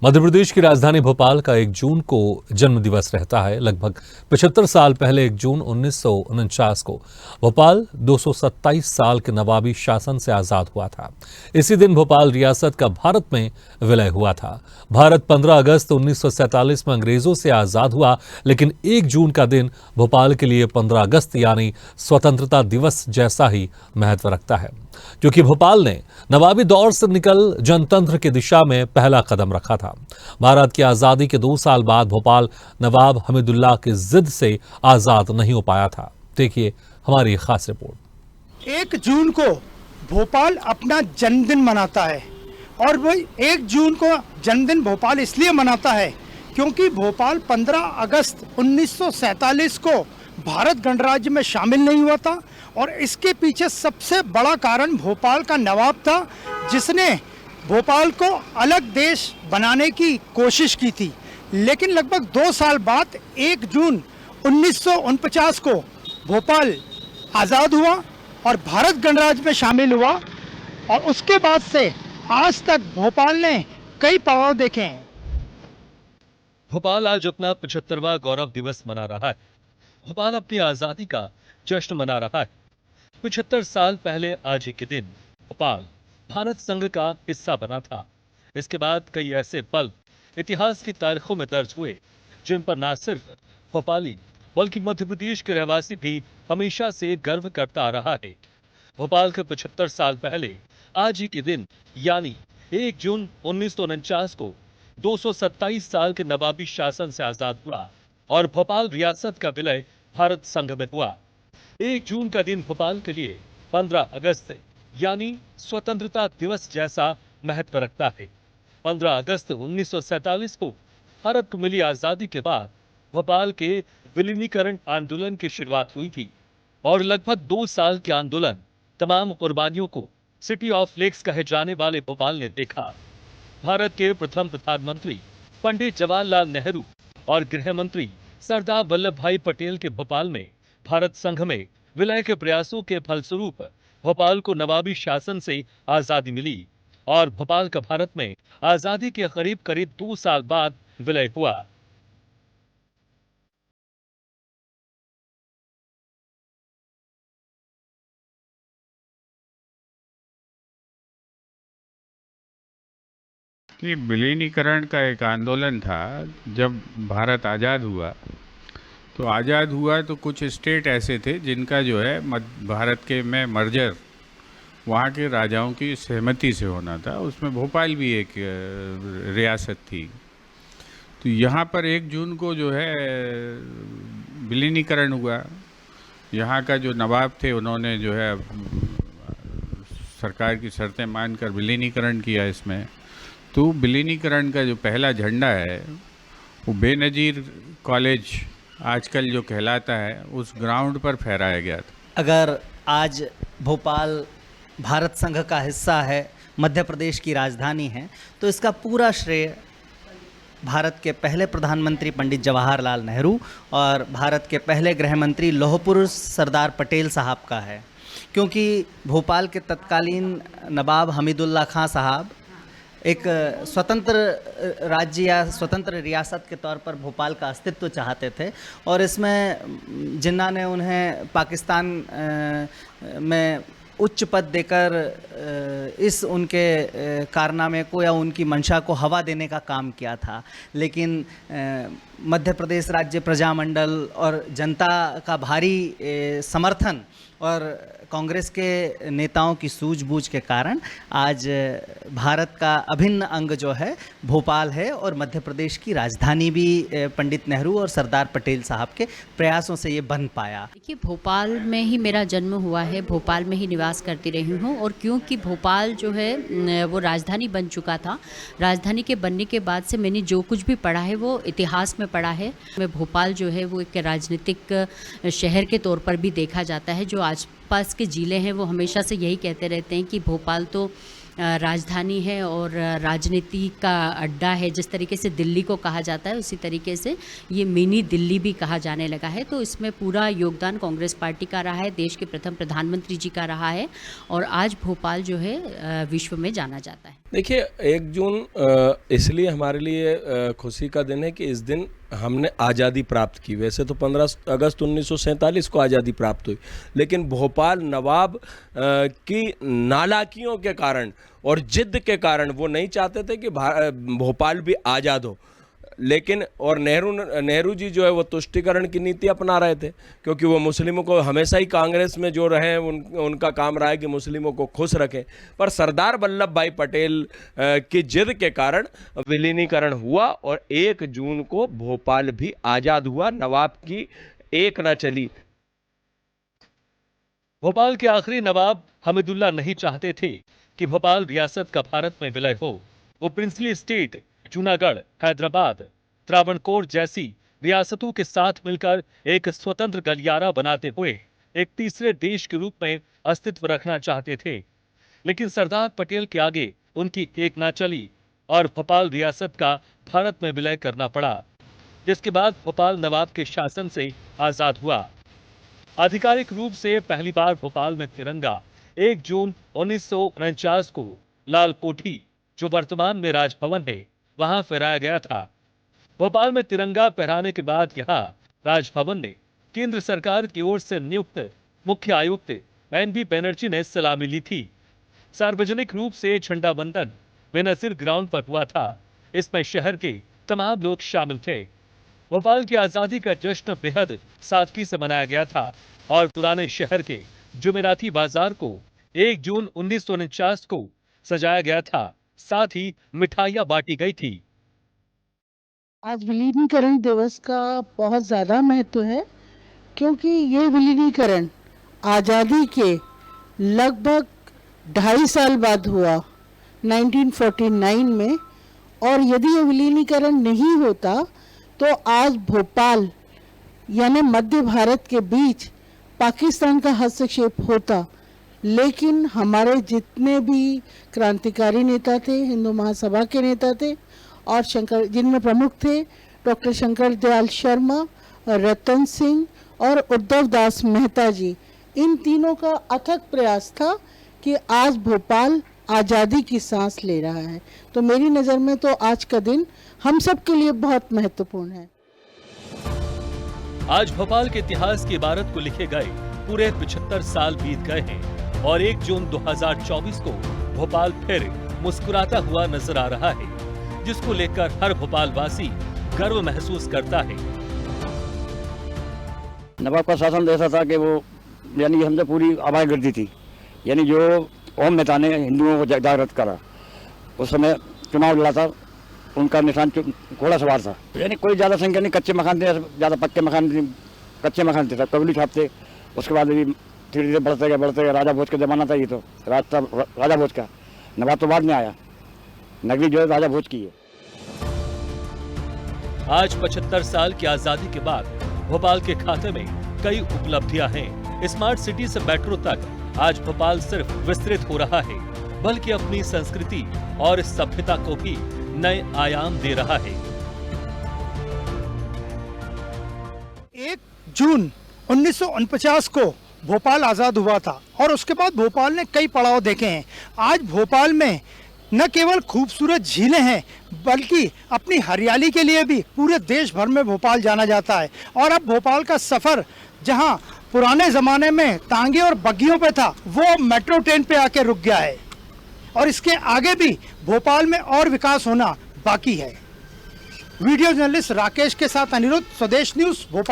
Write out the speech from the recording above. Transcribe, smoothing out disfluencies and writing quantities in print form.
मध्य प्रदेश की राजधानी भोपाल का 1 जून को जन्म दिवस रहता है। लगभग 75 साल पहले 1 जून 1949 को भोपाल 227 साल के नवाबी शासन से आजाद हुआ था। इसी दिन भोपाल रियासत का भारत में विलय हुआ था। भारत 15 अगस्त 1947 में अंग्रेजों से आजाद हुआ, लेकिन 1 जून का दिन भोपाल के लिए 15 अगस्त यानी स्वतंत्रता दिवस जैसा ही महत्व रखता है, क्योंकि भोपाल ने नवाबी दौर से निकल जनतंत्र की दिशा में पहला कदम रखा था। भारत की आजादी के 2 साल बाद भोपाल नवाब हमीदुल्लाह की जिद से आजाद नहीं हो पाया था। देखिए हमारी खास रिपोर्ट। 1 जून को भोपाल अपना जन्मदिन मनाता है और वही 1 जून को जन्मदिन भोपाल इसलिए मनाता है क्योंकि भोपाल 15 अगस्त 1947 को भारत गणराज्य में शामिल नहीं हुआ था और इसके पीछे सबसे बड़ा कारण भोपाल का नवाब था, जिसने भोपाल को अलग देश बनाने की कोशिश की थी। लेकिन लगभग 2 साल बाद 1 जून 1949 को भोपाल आज़ाद हुआ और भारत गणराज्य में शामिल हुआ और उसके बाद से आज तक भोपाल ने कई पड़ाव देखे हैं। भोपाल आज अपना 75वां गौरव दिवस मना रहा है। भोपाल अपनी आजादी का जश्न मना रहा है। 75 साल पहले आज ही के दिन भोपाल भारत संघ का हिस्सा बना था। इसके बाद कई ऐसे पल इतिहास की तारीखों में दर्ज हुए जिन पर न सिर्फ भोपाली बल्कि मध्य प्रदेश के रहवासी भी हमेशा से गर्व करता आ रहा है। भोपाल के 75 साल पहले आज ही के दिन यानी 1 जून 1949 को 227 साल के नवाबी शासन से आजाद हुआ और भोपाल रियासत का विलय भारत संघ में हुआ। 1 जून का दिन भोपाल के लिए 15 अगस्त यानी स्वतंत्रता दिवस जैसा महत्व रखता है। 15 अगस्त 1947 को भारत को मिली आजादी के बाद भोपाल के विलीनीकरण आंदोलन की शुरुआत हुई थी और लगभग 2 साल के आंदोलन तमाम कुर्बानियों को सिटी ऑफ लेक्स कहे जाने वाले भोपाल ने देखा। भारत के प्रथम प्रधानमंत्री पंडित जवाहरलाल नेहरू और गृह मंत्री सरदार वल्लभ भाई पटेल के भोपाल में भारत संघ में विलय के प्रयासों के फलस्वरूप भोपाल को नवाबी शासन से आजादी मिली और भोपाल का भारत में आजादी के करीब 2 साल बाद विलय हुआ। ये विलीनीकरण का एक आंदोलन था। जब भारत आज़ाद हुआ तो कुछ स्टेट ऐसे थे जिनका जो है भारत के में मर्जर वहाँ के राजाओं की सहमति से होना था। उसमें भोपाल भी एक रियासत थी। तो यहाँ पर 1 जून को जो है विलीनीकरण हुआ। यहाँ का जो नवाब थे उन्होंने जो है सरकार की शर्तें मानकर विलीनीकरण किया इसमें। तो विलीनीकरण का जो पहला झंडा है वो बेनज़ीर कॉलेज आजकल जो कहलाता है उस ग्राउंड पर फहराया गया था। अगर आज भोपाल भारत संघ का हिस्सा है, मध्य प्रदेश की राजधानी है, तो इसका पूरा श्रेय भारत के पहले प्रधानमंत्री पंडित जवाहरलाल नेहरू और भारत के पहले गृह मंत्री लौह पुरुष सरदार पटेल साहब का है। क्योंकि भोपाल के तत्कालीन नवाब हमीदुल्लाह खां साहब एक स्वतंत्र राज्य या स्वतंत्र रियासत के तौर पर भोपाल का अस्तित्व चाहते थे और इसमें जिन्ना ने उन्हें पाकिस्तान में उच्च पद देकर इस उनके कारनामे को या उनकी मंशा को हवा देने का काम किया था। लेकिन मध्य प्रदेश राज्य प्रजामंडल और जनता का भारी समर्थन और कांग्रेस के नेताओं की सूझबूझ के कारण आज भारत का अभिन्न अंग जो है भोपाल है और मध्य प्रदेश की राजधानी भी पंडित नेहरू और सरदार पटेल साहब के प्रयासों से ये बन पाया। देखिए, भोपाल में ही मेरा जन्म हुआ है, भोपाल में ही निवास करती रही हूँ और क्योंकि भोपाल जो है वो राजधानी बन चुका था, राजधानी के बनने के बाद से मैंने जो कुछ भी पढ़ा है वो इतिहास में पढ़ा है। मैं भोपाल जो है वो एक राजनीतिक शहर के तौर पर भी देखा जाता है। जो आसपास के ज़िले हैं वो हमेशा से यही कहते रहते हैं कि भोपाल तो राजधानी है और राजनीति का अड्डा है। जिस तरीके से दिल्ली को कहा जाता है उसी तरीके से ये मिनी दिल्ली भी कहा जाने लगा है। तो इसमें पूरा योगदान कांग्रेस पार्टी का रहा है, देश के प्रथम प्रधानमंत्री जी का रहा है और आज भोपाल जो है विश्व में जाना जाता है। देखिए 1 जून इसलिए हमारे लिए खुशी का दिन है कि इस दिन हमने आज़ादी प्राप्त की। वैसे तो 15 अगस्त 1947 को आज़ादी प्राप्त हुई, लेकिन भोपाल नवाब की नालाकियों के कारण और जिद्द के कारण वो नहीं चाहते थे कि भोपाल भी आज़ाद हो। लेकिन और नेहरू जी जो है वो तुष्टिकरण की नीति अपना रहे थे, क्योंकि वो मुस्लिमों को हमेशा ही कांग्रेस में जो रहे उनका काम रहा है कि मुस्लिमों को खुश रखें। पर सरदार वल्लभ भाई पटेल की जिद के कारण विलीनीकरण हुआ और 1 जून को भोपाल भी आज़ाद हुआ, नवाब की एक न चली। भोपाल के आखिरी नवाब हमीदुल्ला नहीं चाहते थे कि भोपाल रियासत का भारत में विलय हो। वो प्रिंसली स्टेट जूनागढ़, हैदराबाद, त्रावणकोर जैसी रियासतों के साथ मिलकर एक स्वतंत्र गलियारा बनाते हुए एक तीसरे देश के रूप में अस्तित्व रखना चाहते थे। लेकिन सरदार पटेल के आगे उनकी एक ना चली और भोपाल रियासत का भारत में विलय करना पड़ा, जिसके बाद भोपाल नवाब के शासन से आजाद हुआ। आधिकारिक रूप से पहली बार भोपाल में तिरंगा 1 जून 1949 को लाल कोठी, जो वर्तमान में राजभवन है, वहां फहराया गया था। भोपाल में तिरंगा फहराने के बाद यहां राजभवन ने केंद्र सरकार की ओर से नियुक्त मुख्य आयुक्त NB बनर्जी ने सलामी ली थी। सार्वजनिक रूप से झंडा वंदन बेनजीर ग्राउंड पर हुआ था। इसमें शहर के तमाम लोग शामिल थे। भोपाल की आजादी का जश्न बेहद सादगी से मनाया गया था और पुराने शहर के जुमेराती बाजार को 1 जून 1949 को सजाया गया था। साथ ही मिठाइयां बांटी गई थी। आज विलीनीकरण दिवस का बहुत ज़्यादा महत्व है, क्योंकि ये विलीनीकरण आज़ादी के लगभग 2.5 साल बाद हुआ 1949 में। और यदि ये विलीनीकरण नहीं होता तो आज भोपाल यानी मध्य भारत के बीच पाकिस्तान का हस्तक्षेप होता। लेकिन हमारे जितने भी क्रांतिकारी नेता थे, हिंदू महासभा के नेता थे, और जिनमें प्रमुख थे डॉक्टर शंकर दयाल शर्मा, रतन सिंह और उद्धव दास मेहता जी, इन तीनों का अथक प्रयास था कि आज भोपाल आज़ादी की सांस ले रहा है। तो मेरी नज़र में तो आज का दिन हम सब के लिए बहुत महत्वपूर्ण है। आज भोपाल के इतिहास की इबारत को लिखे गए पूरे 75 साल बीत गए हैं और 1 जून 2024 को भोपाल फिर मुस्कुराता हुआ नजर आ रहा है, जिसको लेकर हर भोपाल वासी गर्व महसूस करता है। नवाब का शासन ऐसा था कि वो यानी हमसे पूरी आवाज़ गिरती थी। यानी जो ओम नेता ने हिंदुओं को जागृत करा, उस समय चुनाव लड़ा था, उनका निशान घोड़ा सवार था। यानी कोई ज़्यादा संख्या नहीं, कच्चे मकान थे, ज़्यादा पक्के मकान नहीं, कच्चे मकान थे, कबली छाप थे। उसके बाद भी धीरे धीरे बढ़ते गए। राजा भोज का ज़माना था, ये तो राजा भोज का। नवाब तो बाद में आया, नगरी जो है राजा भोज की है। आज 75 साल की आजादी के बाद भोपाल के खाते में कई उपलब्धियां हैं। स्मार्ट सिटी से मेट्रो तक आज भोपाल सिर्फ विस्तृत हो रहा है, बल्कि अपनी संस्कृति और सभ्यता को भी नए आयाम दे रहा है। 1 जून 1949 को भोपाल आज़ाद हुआ था और उसके बाद भोपाल ने कई पड़ाव देखे हैं। आज भोपाल में न केवल खूबसूरत झीलें हैं, बल्कि अपनी हरियाली के लिए भी पूरे देश भर में भोपाल जाना जाता है। और अब भोपाल का सफ़र जहां पुराने ज़माने में टांगे और बग्गियों पे था, वो मेट्रो ट्रेन पे आके रुक गया है और इसके आगे भी भोपाल में और विकास होना बाकी है। वीडियो जर्नलिस्ट राकेश के साथ अनिरुद्ध, स्वदेश न्यूज़, भोपाल।